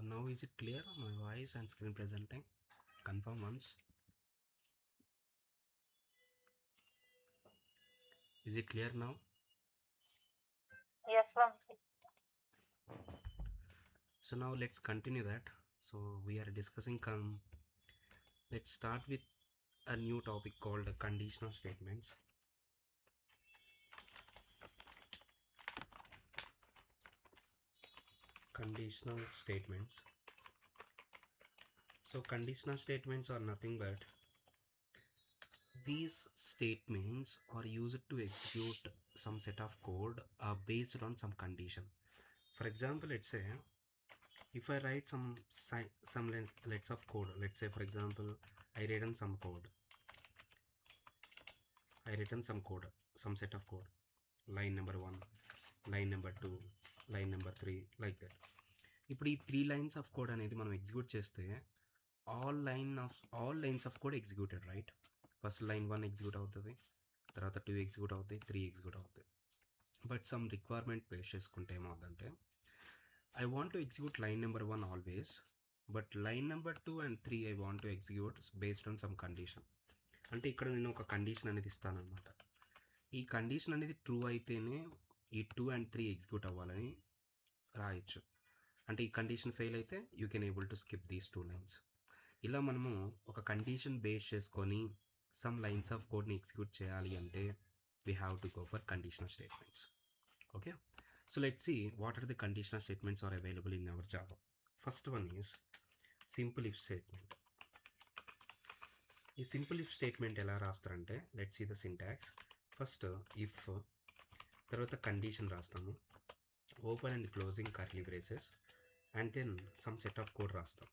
Now is it clear? My voice and screen presenting? Confirm once. Is it clear now? Yes, Vamsi. So now let's continue that. So we are discussing. Let's start with a new topic called conditional statements. Conditional statements. So conditional statements are nothing but these statements are used to execute some set of code based on some condition. For example, let's say if I write some lines of code, let's say for example, I written some set of code, line number 1, line number 2, line number 3, like that. ఇప్పుడు ఈ 3 lines of code అనేది మనం execute చేస్తే all lines of code executed, right? First line 1 execute అవుతుంది, తర్వాత 2 execute అవుతాయి, 3 execute అవుతాయి. But some requirement base చేసుకుంటే ఏమవుతుందంటే I want to execute line number 1 always, but line number 2 and 3 I want to execute based on some condition. అంటే ఇక్కడ నేను ఒక కండిషన్ అనేది ఇస్తానన్నమాట. ఈ కండిషన్ అనేది ట్రూ అయితేనే ఈ 2 and 3 ఎగ్జిక్యూట్ అవ్వాలని రాయొచ్చు. అంటే ఈ కండిషన్ ఫెయిల్ అయితే you can able to skip these 2 lines. ఇలా మనము ఒక కండిషన్ బేస్ చేసుకొని సమ్ లైన్స్ ఆఫ్ కోడ్ని ఎగ్జిక్యూట్ చేయాలి అంటే we have to go for conditional statements. Okay, so let's see what are the conditional statements are available in our Java. First one is simple if statement. ఈ simple if statement ఎలా రాస్తారంటే let's see the syntax. First if, తర్వాత condition రాస్తాము, open and closing curly braces, and then some set of code రాస్తాం.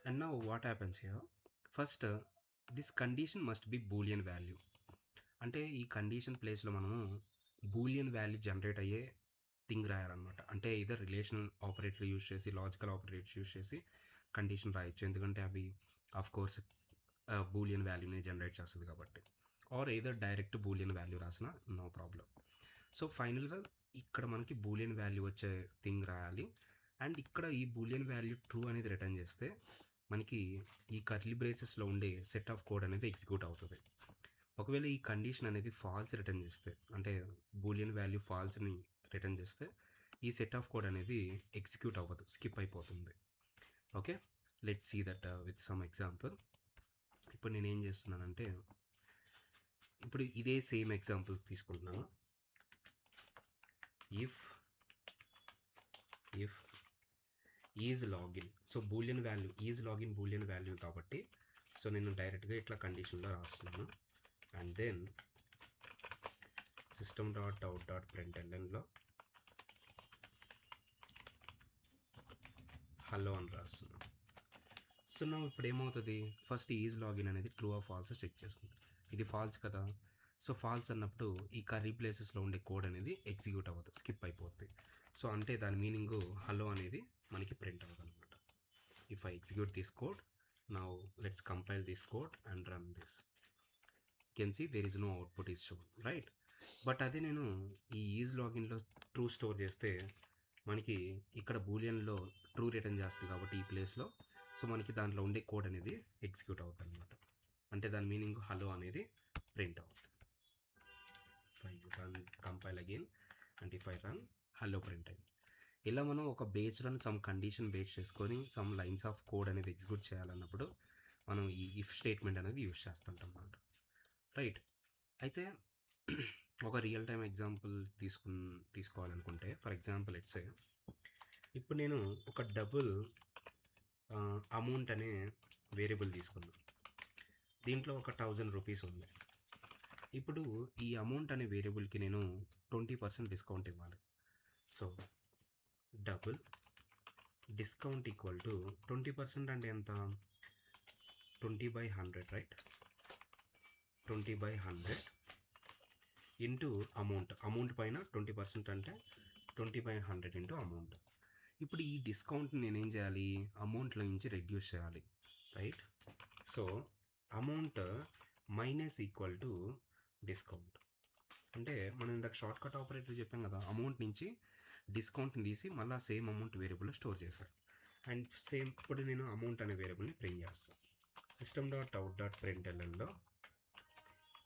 And now what happens here? First this condition must be boolean value. అంటే ఈ condition ప్లేస్లో మనము boolean value generate అయ్యే thing రాయాలన్నమాట. అంటే ఇదర్ రిలేషనల్ ఆపరేటర్ యూజ్ చేసి, logical operators use చేసి కండిషన్ రాయొచ్చు, ఎందుకంటే అవి ఆఫ్ కోర్స్ బూలియన్ వాల్యూని జనరేట్ చేస్తుంది కాబట్టి. Or either direct boolean value రాసిన నో ప్రాబ్లం. సో ఫైనల్గా ఇక్కడ మనకి బూలియన్ వాల్యూ వచ్చే థింగ్ రాయాలి. అండ్ ఇక్కడ ఈ బూలియన్ వాల్యూ ట్రూ అనేది రిటర్న్ చేస్తే మనకి ఈ కర్లీ బ్రేసెస్లో ఉండే సెట్ ఆఫ్ కోడ్ అనేది ఎగ్జిక్యూట్ అవుతుంది. ఒకవేళ ఈ కండిషన్ అనేది ఫాల్స్ రిటర్న్ చేస్తే, అంటే బూలియన్ వాల్యూ ఫాల్స్ని రిటర్న్ చేస్తే ఈ సెట్ ఆఫ్ కోడ్ అనేది ఎగ్జిక్యూట్ అవ్వదు, స్కిప్ అయిపోతుంది. Okay, let's see that with some example. ఇప్పుడు నేను ఏం చేస్తున్నానంటే ఇప్పుడు ఇదే సేమ్ ఎగ్జాంపుల్ తీసుకుంటున్నాను. If is login, so boolean value is login boolean value కాబట్టి సో నేను డైరెక్ట్గా ఇట్లా కండిషన్లో రాస్తున్నాను. అండ్ దెన్ system.out.printlnలో హలో అని రాస్తున్నాను. సో నా ఇప్పుడు ఏమవుతుంది, ఫస్ట్ ఈజ్ లాగిన్ అనేది ట్రూ ఆర్ ఫాల్స్ చెక్ చేస్తుంది. ఇది ఫాల్స్ కదా, సో ఫాల్స్ అన్నప్పుడు ఈ కర్రీ ప్లేసెస్లో ఉండే కోడ్ అనేది ఎగ్జిక్యూట్ అవ్వదు, స్కిప్ అయిపోతుంది. సో అంటే దాని మీనింగ్ హలో అనేది మనకి ప్రింట్ అవ్వదు అనమాట. If I execute this code, now let's compile this code and run this. Can see there is no output is shown, right? But అదే నేను ఈ ఈజ్ లాగిన్లో ట్రూ స్టోర్ చేస్తే మనకి ఇక్కడ బూలియన్లో ట్రూ రిటర్న్ చేస్తుంది కాబట్టి ఈ ప్లేస్లో సో మనకి దాంట్లో ఉండే కోడ్ అనేది ఎగ్జిక్యూట్ అవుతుంది అనమాట. అంటే దాని మీనింగ్ హలో అనేది ప్రింట్ అవుతుంది. I run compile again and if I run hello print అయింది. ఇలా మనం ఒక based on some condition base చేసుకొని సమ్ లైన్స్ ఆఫ్ కోడ్ అనేది ఎగ్జిక్యూట్ చేయాలన్నప్పుడు మనం ఈ ఇఫ్ స్టేట్మెంట్ అనేది యూజ్ చేస్తుంటాం అన్నమాట, రైట్? అయితే ఒక రియల్ టైమ్ ఎగ్జాంపుల్ తీసుకోవాలనుకుంటే ఫర్ ఎగ్జాంపుల్ ఇట్స్ ఇప్పుడు నేను ఒక డబుల్ అమౌంట్ అనే వేరియబుల్ తీసుకున్నాను. దీంట్లో ఒక 1000 రూపీస్ ఉంది. ఇప్పుడు ఈ అమౌంట్ అనే వేరియబుల్కి నేను 20% డిస్కౌంట్ ఇవ్వాలి. So double discount equal to 20% అంటే ఎంత, 20/100, రైట్? 20/100 ఇంటూ అమౌంట్ పైన 20% అంటే 20/100 ఇంటూ అమౌంట్. ఇప్పుడు ఈ డిస్కౌంట్ నేనేం చేయాలి, అమౌంట్లో నుంచి రెడ్యూస్ చేయాలి, right? So amount minus equal to discount. అంటే మనం ఇందాక షార్ట్ కట్ ఆపరేటర్ చెప్పాం కదా, అమౌంట్ నుంచి డిస్కౌంట్ని తీసి మళ్ళీ సేమ్ అమౌంట్ వేరియబుల్లో స్టోర్ చేశారు. అండ్ సేమ్ ఇప్పుడు నేను అమౌంట్ అనే వేరియబుల్ని ప్రింట్ చేస్తాను. సిస్టమ్ డాట్ అవుట్ డాట్ ప్రింట్ఎల్ఎన్లో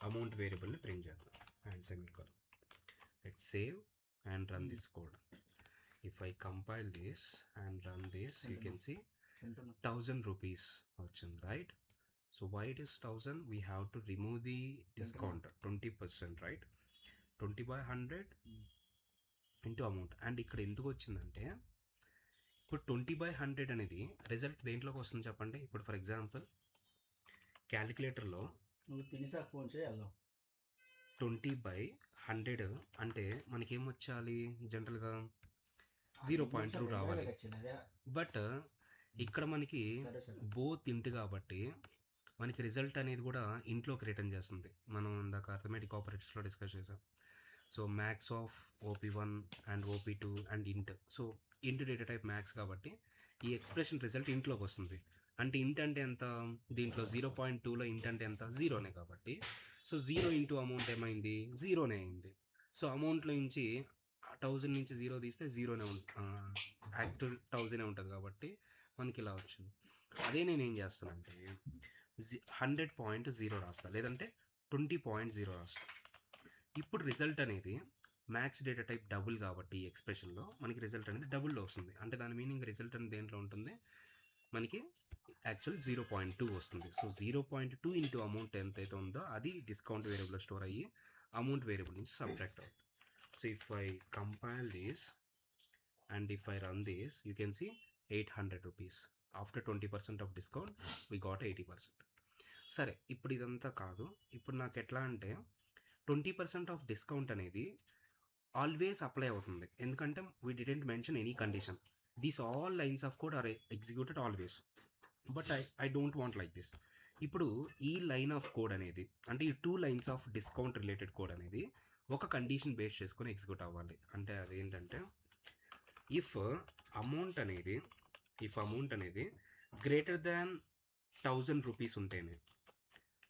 అమౌంట్ వేరియబుల్ని ప్రింట్ చేద్దాం and semicolon. Let's save and run this code. If I compile this and run this, you can see 1000 rupees option, right? So why it is 1000? We have to remove the discount 20%, right? 20 by 100 into amount. And ఇక్కడ ఎందుకు వచ్చిందంటే ఇప్పుడు 20 by 100 అనేది result దేంట్లోకి వస్తుంది చెప్పండి. ఇప్పుడు for example క్యాలిక్యులేటర్లో నువ్వు తినేసాక phone చేయాలి. 20 by 100 అంటే మనకేం వచ్చాలి, జనరల్గా 0.2 రావాలి. బట్ ఇక్కడ మనకి బోత్ ఇంటి కాబట్టి మనకి రిజల్ట్ అనేది కూడా ఇంట్లోకి రిటర్న్ చేస్తుంది. మనం ఇందాక అర్థమెటిక్ ఆపరేటర్స్లో డిస్కస్ చేసాం. So max of OP1 and OP2 and int. So int data type max కాబట్టి ఈ ఎక్స్ప్రెషన్ రిజల్ట్ ఇంట్లోకి వస్తుంది. అంటే ఇంట్ అంటే ఎంత, దీంట్లో 0.2లో ఇంట్ అంటే ఎంత, 0నే కాబట్టి సో 0 ఇంటూ అమౌంట్ ఏమైంది, 0నే అయింది. సో అమౌంట్లో నుంచి 1000 నుంచి 0 తీస్తే 0నే యాక్చువల్ 1000 ఉంటుంది కాబట్టి మనకి ఇలా వచ్చింది. అదే నేను ఏం చేస్తానంటే 100.0 రాస్తాను, లేదంటే 20.0 రాస్తాను. ఇప్పుడు రిజల్ట్ అనేది మ్యాక్స్ డేటా టైప్ డబుల్ కాబట్టి ఈ ఎక్స్ప్రెషన్లో మనకి రిజల్ట్ అనేది డబుల్లో వస్తుంది. అంటే దాని మీనింగ్ రిజల్ట్ అనేది దేంట్లో ఉంటుంది, మనకి యాక్చువల్ 0.2 వస్తుంది. సో 0.2 ఇంటూ అమౌంట్ ఎంతైతే ఉందో అది డిస్కౌంట్ వేరియబుల్లో స్టోర్ అయ్యి అమౌంట్ వేరియబుల్ నుంచి సబ్ట్రాక్ట్ అవుతుంది. So if I compile this and if I run this, you can see 800 rupees. After 20% of discount, we got 80%. సరే, ఇప్పుడు ఇదంతా కాదు. ఇప్పుడు నాకు ఎట్లా అంటే 20% ఆఫ్ డిస్కౌంట్ అనేది ఆల్వేస్ అప్లై అవుతుంది. ఎందుకంటే we didn't mention any condition. These all lines of code are executed always. But I don't want like this. ఇప్పుడు ఈ లైన్ ఆఫ్ కోడ్ అనేది, అంటే ఈ 2 lines of discount related code అనేది ఒక కండిషన్ బేస్ చేసుకొని ఎగ్జిక్యూట్ అవ్వాలి. అంటే అదేంటంటే ఇఫ్ అమౌంట్ అనేది గ్రేటర్ దాన్ 1000 రూపీస్ ఉంటేనే,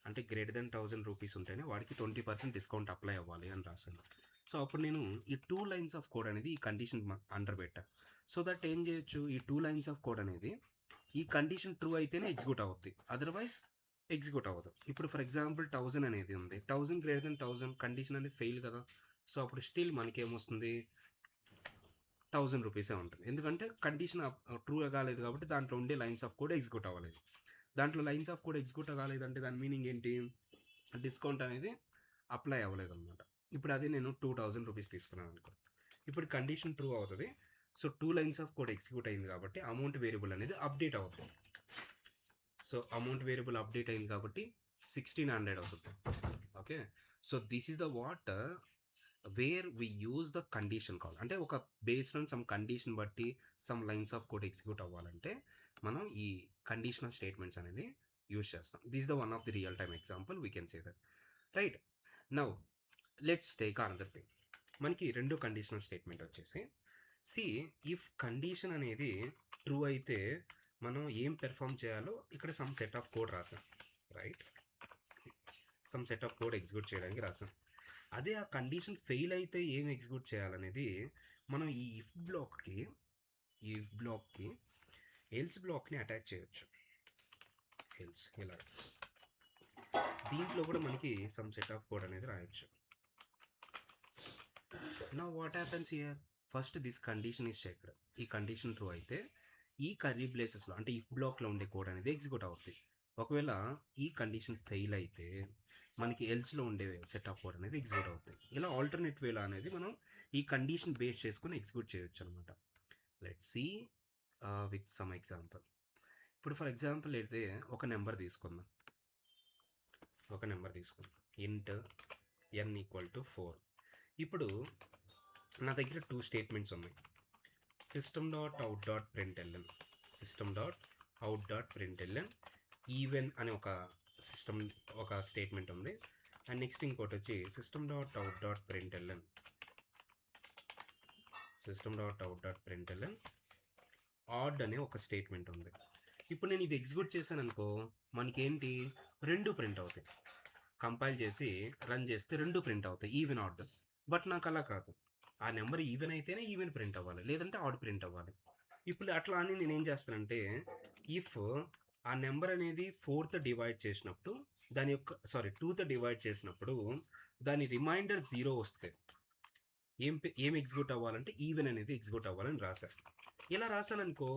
అంటే గ్రేటర్ దాన్ 1000 రూపీస్ ఉంటేనే వాడికి 20% డిస్కౌంట్ అప్లై అవ్వాలి అని రాశాను. సో అప్పుడు నేను ఈ 2 లైన్స్ ఆఫ్ కోడ్ అనేది ఈ కండిషన్ అండర్ పెట్టా. సో దట్ ఏం చేయొచ్చు, ఈ 2 లైన్స్ ఆఫ్ కోడ్ అనేది ఈ కండిషన్ ట్రూ అయితేనే ఎగ్జిక్యూట్ అవుతుంది, అదర్వైజ్ ఎగ్జిక్యూట్ అవ్వదు. ఇప్పుడు ఫర్ ఎగ్జాంపుల్ 1000 అనేది ఉంది, 1000 గ్రేటర్ దెన్ 1000 కండిషన్ అనేది ఫెయిల్ కదా. సో అప్పుడు స్టిల్ మనకి ఏమొస్తుంది, 1000 రూపీసే ఉంటుంది. ఎందుకంటే కండిషన్ ట్రూ కాలేదు కాబట్టి దాంట్లో ఉండే లైన్స్ ఆఫ్ కోడ్ ఎగ్జిక్యూట్ అవ్వలేదు. దాంట్లో లైన్స్ ఆఫ్ కోడ్ ఎగ్జిక్యూట్ కాలేదంటే దాని మీనింగ్ ఏంటి, డిస్కౌంట్ అనేది అప్లై అవ్వలేదు అనమాట. ఇప్పుడు అది నేను 2000 రూపీస్ తీసుకున్నాను అనుకో, ఇప్పుడు కండిషన్ ట్రూ అవుతుంది. So 2 lines of code execute అయింది కాబట్టి అమౌంట్ వేరియబుల్ అనేది అప్డేట్ అవుతుంది. సో అమౌంట్ వేరియబుల్ అప్డేట్ అయింది కాబట్టి 1600 వస్తుంది. Okay, so this is the what where we use the condition call. అంటే ఒక బేస్డ్ ఆన్ సమ్ కండిషన్ బట్టి some lines of code execute అవ్వాలంటే మనం ఈ కండిషనల్ స్టేట్మెంట్స్ అనేది యూజ్ చేస్తాం. This is the one of the real time example, we can say that, right. Now let's take another thing. మనకి రెండో conditional statement వచ్చేసి if condition అనేది true అయితే మనం ఏం పెర్ఫామ్ చేయాలో ఇక్కడ సమ్ సెట్ ఆఫ్ కోడ్ రాసాం, right. Some set of code execute చేయడానికి రాసాం. అదే ఆ కండిషన్ ఫెయిల్ అయితే ఏం ఎగ్జిక్యూట్ చేయాలనేది మనం ఈ ఇఫ్ బ్లాక్కి ఎల్స్ బ్లాక్ని అటాచ్ చేయొచ్చు. ఎల్స్ ఇలా దీంట్లో కూడా మనకి సమ్ సెట్ ఆఫ్ కోడ్ అనేది రాయొచ్చు. Now what happens here, first this condition is checked. ఈ కండిషన్ ట్రూ అయితే ఈ కర్లీ బ్రేసెస్లో అంటే ఇఫ్ బ్లాక్లో ఉండే కోడ్ అనేది ఎగ్జిక్యూట్ అవుతుంది. ఒకవేళ ఈ కండిషన్ ఫెయిల్ అయితే మనకి ఎల్స్లో ఉండే సెట్ ఆఫ్ కోడ్ అనేది ఎగ్జిక్యూట్ అవుతుంది. ఇలా ఆల్టర్నేట్ వేలో అనేది మనం ఈ కండిషన్ బేస్ చేసుకొని ఎగ్జిక్యూట్ చేయొచ్చు అనమాట. Let's see with some example. ఇప్పుడు ఫర్ ఎగ్జాంపుల్ అయితే ఒక నెంబర్ తీసుకుందాం. ఇంట్ n = 4. ఇప్పుడు నా దగ్గర 2 స్టేట్మెంట్స్ ఉన్నాయి. system.out.println ఈవెన్ అనే ఒక స్టేట్మెంట్ ఉంది. అండ్ నెక్స్ట్ ఇంకోటి వచ్చి system.out.println ఆడ్ అనే ఒక స్టేట్మెంట్ ఉంది. ఇప్పుడు నేను ఇది ఎగ్జిక్యూట్ చేశాను అనుకో, మనకేంటి 2 ప్రింట్ అవుతాయి. కంపైల్ చేసి రన్ చేస్తే 2 ప్రింట్ అవుతాయి, ఈవెన్ ఆడ్. బట్ నాకు అలా కాదు, ఆ నెంబర్ ఈవెన్ అయితేనే ఈవెన్ ప్రింట్ అవ్వాలి, లేదంటే ఆడ్ ప్రింట్ అవ్వాలి. ఇప్పుడు అట్లా అని నేను ఏం చేస్తానంటే, ఇఫ్ ఆ నెంబర్ అనేది 4తో డివైడ్ చేసినప్పుడు దాని యొక్క 2తో డివైడ్ చేసినప్పుడు దాని రిమైండర్ 0 వస్తే ఏం ఎగ్జిక్యూట్ అవ్వాలంటే ఈవెన్ అనేది ఎగ్జిక్యూట్ అవ్వాలని రాశాను. ఇలా రాశాననుకో,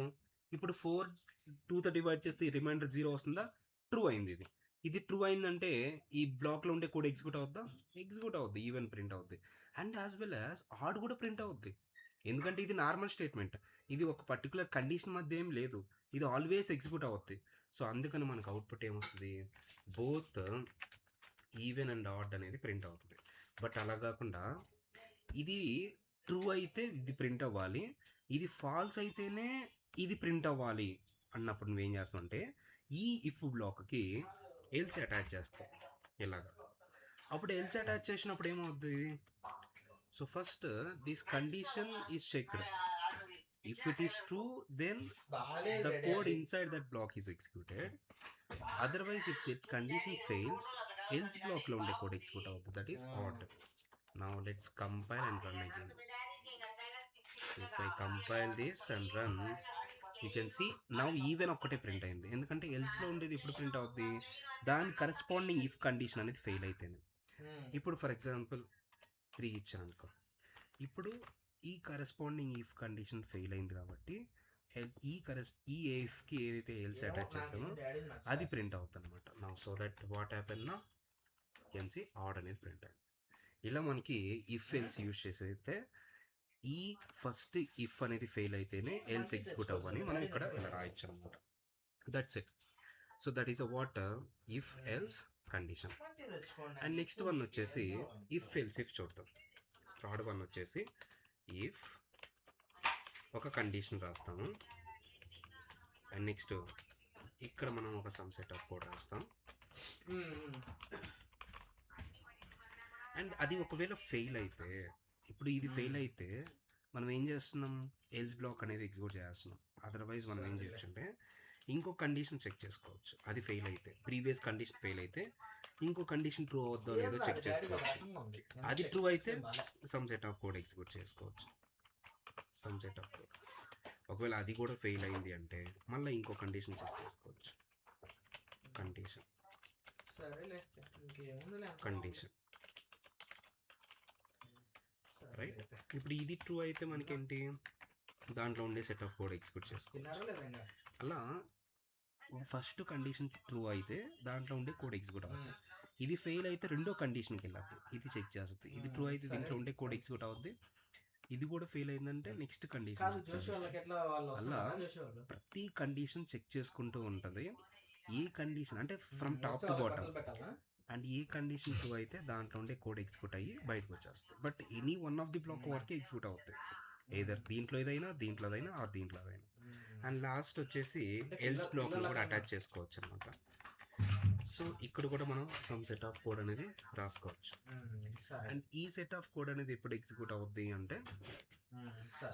ఇప్పుడు 2తో డివైడ్ చేస్తే ఈ రిమైండర్ 0 వస్తుందా, ట్రూ అయింది. ఇది ట్రూ అయిందంటే ఈ బ్లాక్లో ఉండే కోడ్ ఎగ్జిక్యూట్ అవుద్దా, ఎగ్జిక్యూట్ అవుద్ది, ఈవెన్ ప్రింట్ అవుద్ది. And as well as odd కూడా ప్రింట్ అవుద్ది. ఎందుకంటే ఇది నార్మల్ స్టేట్మెంట్, ఇది ఒక పర్టికులర్ కండిషన్ మధ్య ఏం లేదు, ఇది ఆల్వేస్ ఎగ్జిక్యూట్ అవుద్ది. సో అందుకని మనకు అవుట్పుట్ ఏమొస్తుంది, బోత్ ఈవెన్ అండ్ ఆడ్ అనేది ప్రింట్ అవుతుంది. బట్ అలా కాకుండా ఇది ట్రూ అయితే ఇది ప్రింట్ అవ్వాలి, ఇది ఫాల్స్ అయితేనే ఇది ప్రింట్ అవ్వాలి అన్నప్పుడు నువ్వేం చేస్తావు అంటే ఈ ఇఫ్ బ్లాక్కి ఎల్స్ అటాచ్ చేస్తావు ఇలాగా. అప్పుడు ఎల్స్ అటాచ్ చేసినప్పుడు ఏమవుద్ది, so first this condition is checked. If it is true then the code inside that block is executed. Otherwise, if the condition fails, else block లో ఉండే code execute అవుతుంది, that is odd. Now let's compile and run again. If I compile this and run, you can see now even ఒక్కటే print అయింది. ఎందుకంటే else లో ఉండేది ఎప్పుడు print అవుద్ది, దాని కరెస్పాండింగ్ ఇఫ్ కండిషన్ అనేది ఫెయిల్ అయితేనే. ఇప్పుడు ఫర్ ఎగ్జాంపుల్ 3 ఇచ్చాను అనుకో, ఇప్పుడు ఈ కరెస్పాండింగ్ ఇఫ్ కండిషన్ ఫెయిల్ అయింది కాబట్టి ఈ ఇఫ్కి ఏదైతే ఎల్స్ అటాచ్ చేసామో అది ప్రింట్ అవుతుంది అనమాట. నా సో దట్ వాట్ హ్యాపెన్ నా కెన్ సి ఆడ్ అనేది ప్రింట్ అయింది. ఇలా మనకి ఇఫ్ ఎల్స్ యూజ్ చేసేస్తే ఈ ఫస్ట్ ఇఫ్ అనేది ఫెయిల్ అయితేనే ఎల్స్ ఎగ్జిక్యూట్ అవ్వని మనం ఇక్కడ ఇలా రాయొచ్చు అనమాట. That's it. So that is a what if else condition. And next one వచ్చేసి ఇఫ్ ఎల్స్ ఇఫ్ చూద్దాం. థర్డ్ వన్ వచ్చేసి ఇఫ్ ఒక కండిషన్ రాస్తాము అండ్ నెక్స్ట్ ఇక్కడ మనం ఒక సమ్ సెట్ ఆఫ్ కోడ్ రాస్తాం అండ్ అది ఒకవేళ ఫెయిల్ అయితే, ఇప్పుడు ఇది ఫెయిల్ అయితే మనం ఏం చేస్తున్నాం, ఎల్స్ బ్లాక్ అనేది ఎగ్జిక్యూట్ చేస్తున్నాం. అదర్వైజ్ మనం ఏం చేయొచ్చు అంటే ఇంకో కండిషన్ చెక్ చేసుకోవచ్చు. అది ఫెయిల్ అయితే, ప్రీవియస్ కండిషన్ ఫెయిల్ అయితే ఇంకో కండిషన్ ట్రూ అవుద్దో లేదో చెక్ చేసుకోవచ్చు. అది ట్రూ అయితే some set of code execute చేసుకోవచ్చు, సమ్ సెట్ ఆఫ్ కోడ్. ఒకవేళ అది కూడా ఫెయిల్ అయింది అంటే మళ్ళీ ఇంకో కండిషన్ చెక్ చేసుకోవచ్చు. Condition right. ఇప్పుడు ఇది ట్రూ అయితే మనకేంటి, దాంట్లో ఉండే సెట్ ఆఫ్ కోడ్ ఎగ్జిక్యూట్ చేసుకోవచ్చు. అలా ఫస్ట్ కండిషన్ ట్రూ అయితే దాంట్లో ఉండే కోడ్ ఎగ్జిక్యూట్ అవుతుంది. ఇది ఫెయిల్ అయితే రెండో కండిషన్కి వెళ్ళాలి, ఇది చెక్ చేస్తుంది. ఇది ట్రూ అయితే దీంట్లో ఉండే కోడ్ ఎగ్జిక్యూట్ అవుద్ది. ఇది కూడా ఫెయిల్ అయిందంటే నెక్స్ట్ కండిషన్. అలా ప్రతి కండిషన్ చెక్ చేసుకుంటూ ఉంటుంది. ఏ కండిషన్ అంటే from top to bottom, and ఏ కండిషన్ ట్రూ అయితే దాంట్లో ఉండే కోడ్ ఎగ్జిక్యూట్ అయ్యి బయటకు వచ్చేస్తుంది. But any one of the block వరకే ఎగ్జిక్యూట్ అవుతుంది, ఏదర్ దీంట్లో ఏదైనా ఆర్ దీంట్లో ఏదైనా. అండ్ లాస్ట్ వచ్చేసి ఎల్స్ బ్లాక్ కూడా అటాచ్ చేసుకోవచ్చు అనమాట. సో ఇక్కడ కూడా మనం సమ్ సెట్ ఆఫ్ కోడ్ అనేది రాసుకోవచ్చు. అండ్ ఈ సెట్ ఆఫ్ కోడ్ అనేది ఎప్పుడు ఎగ్జిక్యూట్ అవుద్ది అంటే,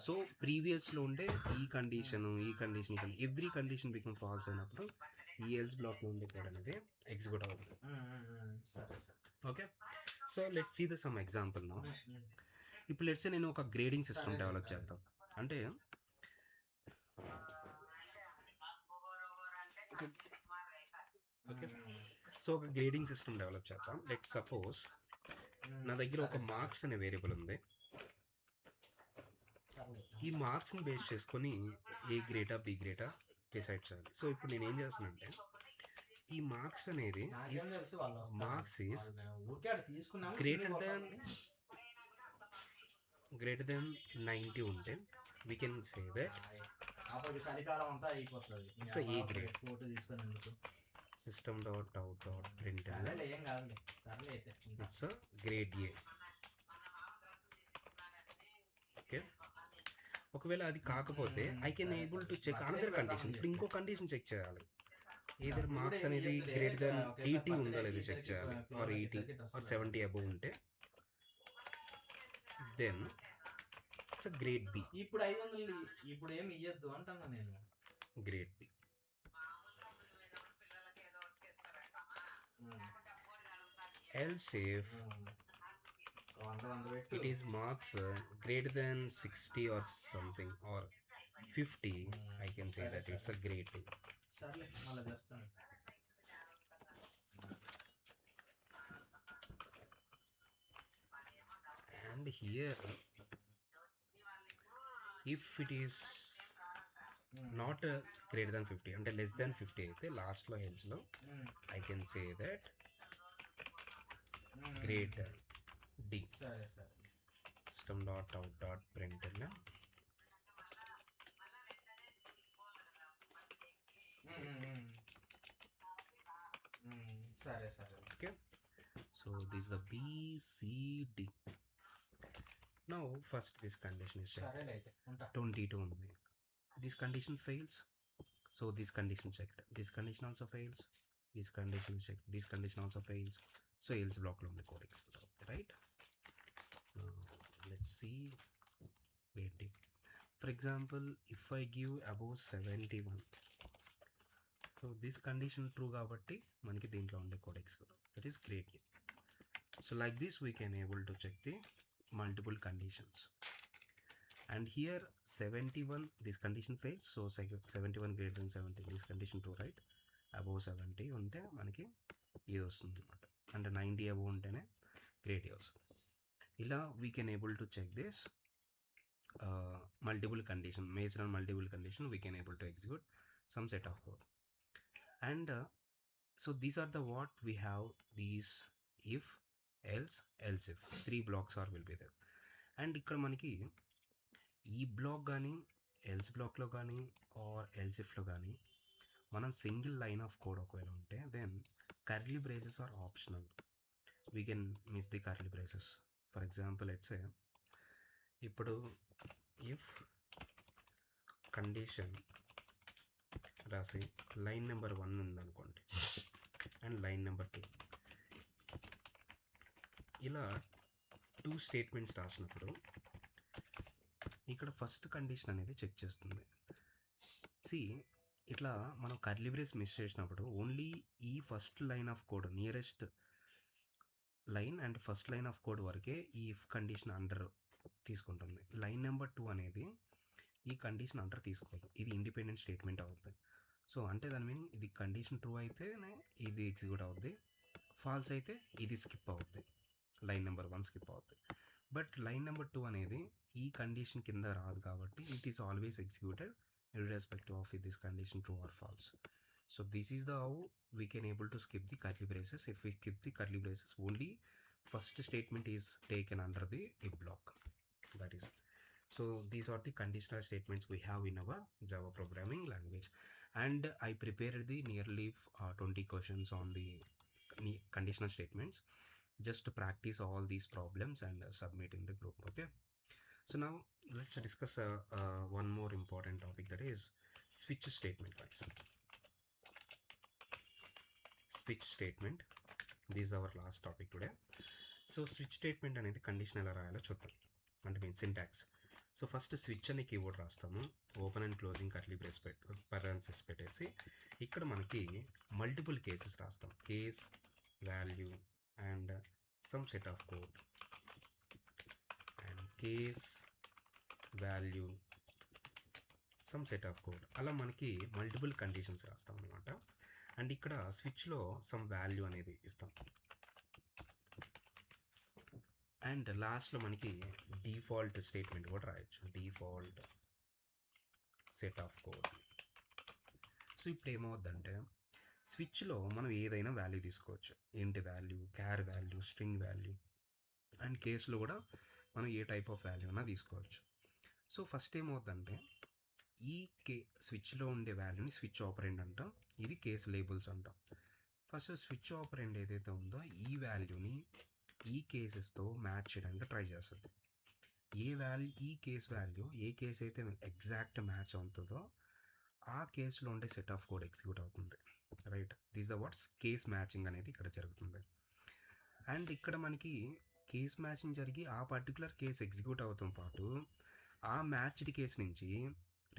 సో ప్రీవియస్లో ఉండే ఈ condition every condition become false అయినప్పుడు ఈ ఎల్స్ బ్లాక్లో ఉండే కోడ్ అనేది ఎగ్జిక్యూట్ అవుతుంది. Okay, so let's see the some example now. ఇప్పుడు లెట్స్ సే నేను ఒక గ్రేడింగ్ సిస్టమ్ డెవలప్ చేద్దాం అంటే, ఓకే, సో ఒక గ్రేడింగ్ సిస్టమ్ డెవలప్ చేద్దాం. లెట్ సపోజ్ నా దగ్గర ఒక మార్క్స్ అనే వేరియబుల్ ఉంది. ఈ మార్క్స్ని బేస్ చేసుకొని ఏ గ్రేడా బి గ్రేడా డిసైడ్ చేయాలి. సో ఇప్పుడు నేను ఏం చేస్తానంటే, ఈ మార్క్స్ అనేది మార్క్స్ ఈజ్ గ్రేటర్ దెన్ 90 ఉంటే we can say that it's a A grade. system.out.println it's a grade A. Okay, ఒకవేళ అది కాకపోతే I can able to check another condition. ఇప్పుడు ఇంకో కండిషన్ చెక్ చేయాలి, ఏదర్ మార్క్స్ అనేది గ్రేటర్ దెన్ 80 ఉందా లేదో చెక్ చేయాలి, ఆర్ 80 ఆర్ 70 అబోవ్ ఉంటే దెన్ ఇట్స్ గ్రేడ్ బి. ఇప్పుడు 500 ఇప్పుడు ఏమి ఇయ్యద్దు అంటున్నా నేను. Grade B. else if ఉంటుంది అంత పెట్టు. It is marks greater than 60 or something or 50. I can say సరే, that it's a సరే. great thing. సర్లే మళ్ళీ చేస్తాను. And here, if it is not greater than 50 అంటే less than 50 అయితే లాస్ట్లో హెల్స్లో I can say that grade D. సరే సరే. System dot out dot print సరే సరే. Okay. So this the BCD. Now first this condition is సరేలే అయితే ఉంటా. 22 ఉంది. This condition fails, so this condition checked. This condition also fails, this condition check, this condition also fails. So else బ్లాక్లో ఉంది code execute అవుతుంది, right? Let's see ఏంటి. For example if I give above 71, so this condition true కాబట్టి మనకి దీంట్లో ఉండే code execute అవుతుంది. That is great. So like this we can able to check the multiple conditions. And here 71, this condition fails, so 71 greater than 70, this condition true, right? Above 70 ఉంటే మనకి ఇది వస్తుంది అనమాట. అంటే 90 అబవ్ ఉంటేనే గ్రేట్ వస్తుంది. ఇలా we can able to check this multiple condition. Based on multiple condition we can able to execute some set of code. And so these are the what we have these if, else, else if 3 blocks are will be there. And ఇక్కడ మనకి ఈ black కానీ else బ్లాక్లో కానీ or else ఇఫ్లో కానీ మనం single line of code ఒకవేళ ఉంటే then curly braces are optional. We can miss the curly braces. For example let's say ఇప్పుడు ఇఫ్ కండిషన్ రాసి లైన్ నెంబర్ 1 ఉందనుకోండి అండ్ లైన్ నెంబర్ 2, ఇలా 2 స్టేట్మెంట్స్ రాసినప్పుడు ఇక్కడ ఫస్ట్ కండిషన్ అనేది చెక్ చేస్తుంది. సి ఇట్లా మనం కర్లీ బ్రేస్ మిస్ చేసినప్పుడు ఓన్లీ ఈ first line of code, nearest line and first line of code వరకే ఈ ఇఫ్ కండిషన్ అండర్ తీసుకుంటుంది. లైన్ నెంబర్ 2 అనేది ఈ కండిషన్ అండర్ తీసుకోదు, ఇది ఇండిపెండెంట్ స్టేట్మెంట్ అవుతుంది. సో అంటే దాని మీనింగ్ ఇది కండిషన్ ట్రూ అయితేనే ఇది ఎగ్జిక్యూట్ అవుద్ది, ఫాల్స్ అయితే ఇది స్కిప్ అవుద్ది, లైన్ నెంబర్ 1 స్కిప్ అవుతుంది. బట్ లైన్ నెంబర్ 2 అనేది ఈ కండిషన్ కింద రాదు కాబట్టి it is always executed irrespective of if this condition true or false. So this is the how we can able to skip the curly braces. If we skip the curly braces, only first statement is taken under the if block. That is, so these are the conditional statements we have in our Java programming language. And I prepared the nearly 20 questions on the conditional statements just to practice all these problems and submit in the group. Okay, so now let's discuss one more important topic, that is switch statement, guys. Switch statement, this is our last topic today. So switch statement అనేది condition ఎలా రాయాలో చూద్దాం, అంటే mean syntax. So first switch అనే keyword రాస్తాము, open and closing curly brace parentheses పెట్టేసి ఇక్కడ మనకి మల్టిపుల్ కేసెస్ రాస్తాం, case value and some set of code and case value some set of code, అలా మనకి మల్టిపుల్ కండిషన్స్ రాస్తాం అనమాట. అండ్ ఇక్కడ స్విచ్లో సమ్ వాల్యూ అనేది ఇస్తాం. అండ్ లాస్ట్లో మనకి డిఫాల్ట్ స్టేట్మెంట్ కూడా రాయొచ్చు, default set of code. So ఇప్పుడు ఏమవుద్దంటే స్విచ్లో మనం ఏదైనా వాల్యూ తీసుకోవచ్చు, ఏంటి value, char value, string value, and కేసులో కూడా మనం ఏ టైప్ ఆఫ్ వాల్యూ అయినా తీసుకోవచ్చు. సో ఫస్ట్ ఏమవుతుందంటే ఈ స్విచ్లో ఉండే వాల్యూని స్విచ్ ఆపరెండ్ అంటాం, ఇది కేస్ లేబుల్స్ అంటాం. ఫస్ట్ స్విచ్ ఆపరెండ్ ఏదైతే ఉందో ఈ వాల్యూని ఈ కేసెస్తో మ్యాచ్ చేయడానికి ట్రై చేస్తుంది. ఈ కేస్ వాల్యూ ఏ కేస్ అయితే ఎగ్జాక్ట్ మ్యాచ్ అవుతుందో ఆ కేసులో ఉండే సెట్ ఆఫ్ కోడ్ ఎగ్జిక్యూట్ అవుతుంది, right? This the watts case matching అనేది ఇక్కడ జరుగుతుంది. అండ్ ఇక్కడ మనకి కేస్ మ్యాచింగ్ జరిగి ఆ పర్టికులర్ కేస్ ఎగ్జిక్యూట్ అవుతాం పాటు ఆ మ్యాచ్డ్ కేస్ నుంచి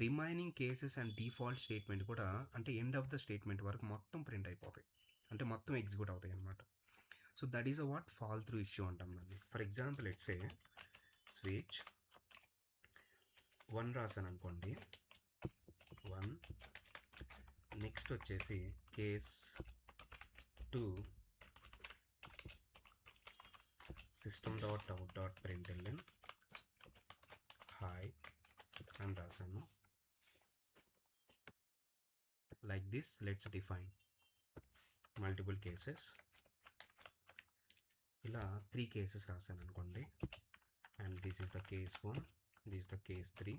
remaining cases and default statement కూడా, అంటే ఎండ్ ఆఫ్ ద స్టేట్మెంట్ వరకు మొత్తం ప్రింట్ అయిపోతాయి, అంటే మొత్తం ఎగ్జిక్యూట్ అవుతాయి అన్నమాట. So that is a what fall through issue అంటాం దాన్ని. For example it's a switch 1 రాసాను అనుకోండి, 1. నెక్స్ట్ వచ్చేసి కేస్ 2 system.out.println హాయ్ అని రాసాను. Like this let's define multiple cases. ఇలా 3 కేసెస్ రాసాను అనుకోండి, and this is the case 1, this is the case 3,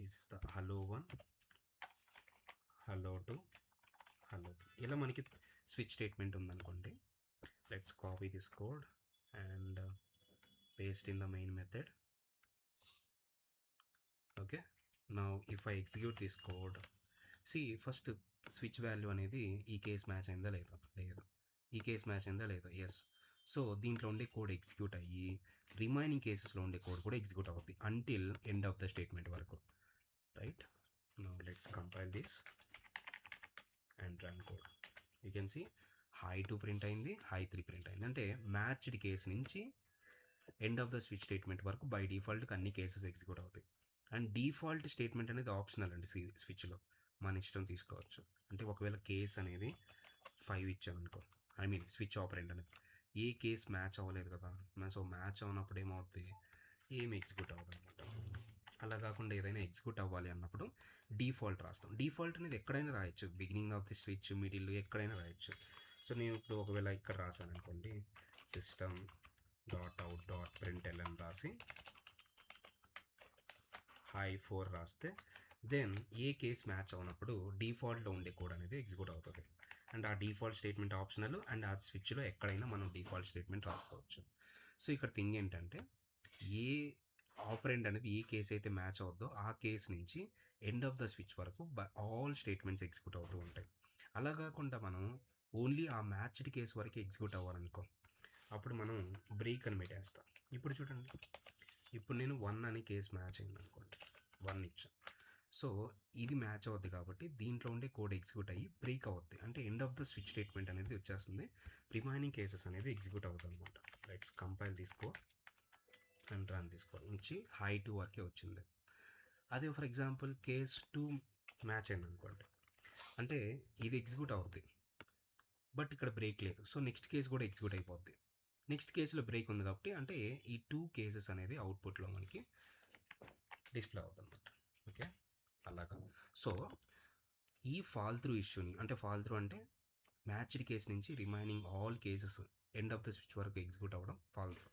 this is the hello 1, hello 2, hello 3. ఇలా మనకి స్విచ్ స్టేట్మెంట్ ఉందనుకోండి. Let's copy this code and paste in the main method. Okay, now if I execute this code, see first switch value అనేది ఈ case match అయిందా లేదా, ఈ case match అయిందా లేదా, ఎస్. సో దీంట్లో ఉండే కోడ్ ఎగ్జిక్యూట్ అయ్యి రిమైనింగ్ కేసెస్లో ఉండే కోడ్ కూడా ఎగ్జిక్యూట్ అవుతుంది until end of the statement వరకు, right. Now let's compile this and run code. You can see hi 2 print అయింది, హై 3 ప్రింట్ అయింది. అంటే మ్యాచ్డ్ కేస్ నుంచి end of the switch statement వరకు బై డిఫాల్ట్కి అన్ని కేసెస్ ఎగ్జిక్యూట్ అవుతాయి. అండ్ డిఫాల్ట్ స్టేట్మెంట్ అనేది ఆప్షనల్ అండి స్విచ్లో, మన ఇష్టం తీసుకోవచ్చు. అంటే ఒకవేళ కేస్ అనేది 5 ఇచ్చామనుకో, ఐ మీన్ స్విచ్ ఆపరెంట్ అనేది ఏ కేస్ మ్యాచ్ అవ్వలేదు కదా, సో మ్యాచ్ అవ్వనప్పుడు ఏమవుతుంది, ఏం ఎగ్జిక్యూట్ అవ్వదు అనమాట. అలా కాకుండా ఏదైనా ఎగ్జిక్యూట్ అవ్వాలి అన్నప్పుడు డిఫాల్ట్ రాస్తాం. డిఫాల్ట్ అనేది ఎక్కడైనా రాయొచ్చు, beginning of the switch, middle, ఎక్కడైనా రాయొచ్చు. సో నేను ఇప్పుడు ఒకవేళ ఇక్కడ రాశాను అనుకోండి, system.out.println రాసి హై 4 రాస్తే దెన్ ఏ కేస్ మ్యాచ్ అవునప్పుడు డిఫాల్ట్లో ఉండే కోడ్ అనేది ఎగ్జిక్యూట్ అవుతుంది. అండ్ ఆ డిఫాల్ట్ స్టేట్మెంట్ ఆప్షనల్, అండ్ ఆ స్విచ్లో ఎక్కడైనా మనం డిఫాల్ట్ స్టేట్మెంట్ రాసుకోవచ్చు. సో ఇక్కడ థింగ్ ఏంటంటే, ఏ ఆపరెంట్ అనేది ఏ కేస్ అయితే మ్యాచ్ అవుద్దో ఆ కేస్ నుంచి ఎండ్ ఆఫ్ ద స్విచ్ వరకు ఆల్ స్టేట్మెంట్స్ ఎగ్జిక్యూట్ అవుతూ ఉంటాయి. అలా కాకుండా మనం ఓన్లీ ఆ మ్యాచ్డ్ కేస్ వరకు ఎగ్జిక్యూట్ అవ్వాలనుకో, అప్పుడు మనం బ్రేక్ అని పెట్టేస్తాం. ఇప్పుడు చూడండి, ఇప్పుడు నేను 1 అని కేస్ మ్యాచ్ అయింది అనుకోండి, 1 ఇచ్చా. సో ఇది మ్యాచ్ అవుద్ది కాబట్టి దీంట్లో ఉండే కోడ్ ఎగ్జిక్యూట్ అయ్యి బ్రేక్ అవుద్ది, అంటే end of the switch statement అనేది వచ్చేస్తుంది, రిమైనింగ్ కేసెస్ అనేది ఎగ్జిక్యూట్ అవుతుంది అనమాట. లెట్స్ కంపైల్ తీసుకో అండ్ రన్ తీసుకో నుంచి హై 2 వరకే వచ్చింది. అదే ఫర్ ఎగ్జాంపుల్ కేస్ 2 మ్యాచ్ అయింది అనుకోండి, అంటే ఇది ఎగ్జిక్యూట్ అవుద్ది బట్ ఇక్కడ బ్రేక్ లేదు. సో నెక్స్ట్ కేసు కూడా ఎగ్జిక్యూట్ అయిపోద్ది. నెక్స్ట్ కేసులో బ్రేక్ ఉంది కాబట్టి, అంటే ఈ 2 కేసెస్ అనేది అవుట్పుట్లో మనకి డిస్ప్లే అవుతుంది అనమాట. ఓకే, అలాగా. సో ఈ ఫాల్ త్రూ ఇష్యూని, అంటే ఫాల్ త్రూ అంటే మ్యాచ్డ్ కేస్ నుంచి remaining all cases end of the switch వరకు ఎగ్జిక్యూట్ అవ్వడం ఫాల్ త్రూ.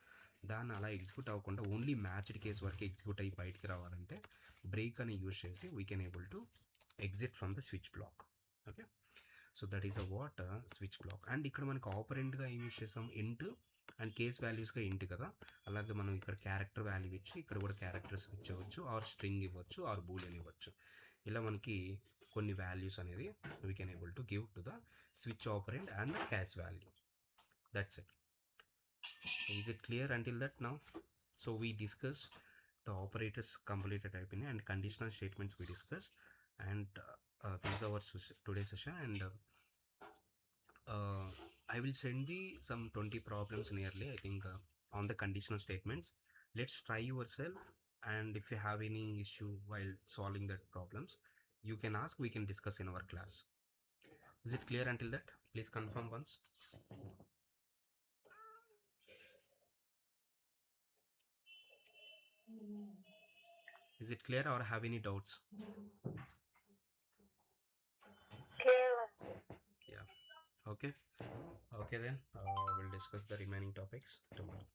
దాన్ని అలా ఎగ్జిక్యూట్ అవ్వకుండా ఓన్లీ మ్యాచ్డ్ కేస్ వరకు ఎగ్జిక్యూట్ అయ్యి బయటికి రావాలంటే బ్రేక్ అని యూజ్ చేసి we can able to exit from the switch block. Okay, so that is a what switch block. And ఇక్కడ మనకి ఆపరెంట్గా ఏం యూజ్ చేసాం, ఇంట్, అండ్ కేస్ వాల్యూస్గా ఇంట్ కదా. అలాగే మనం ఇక్కడ క్యారెక్టర్ వాల్యూ ఇచ్చి ఇక్కడ కూడా క్యారెక్టర్స్ ఇచ్చవచ్చు, ఆర్ స్ట్రింగ్ ఇవ్వచ్చు, ఆర్ బూలియన్ ఇవ్వచ్చు. ఇలా మనకి కొన్ని వాల్యూస్ అనేది we can able to give to the switch operant and the cash value. That's it. Is it clear until that now? So we discuss the operators completed అయిపోయినాయి, and conditional statements we discussed, and this is our today's session. And I will send the some 20 problems nearly, I think, on the conditional statements. Let's try yourself, and if you have any issue while solving that problems, you can ask, we can discuss in our class. Is it clear until that? Please confirm once. Is it clear or have any doubts? Clear. Yeah. Okay. Okay then. We'll discuss the remaining topics tomorrow.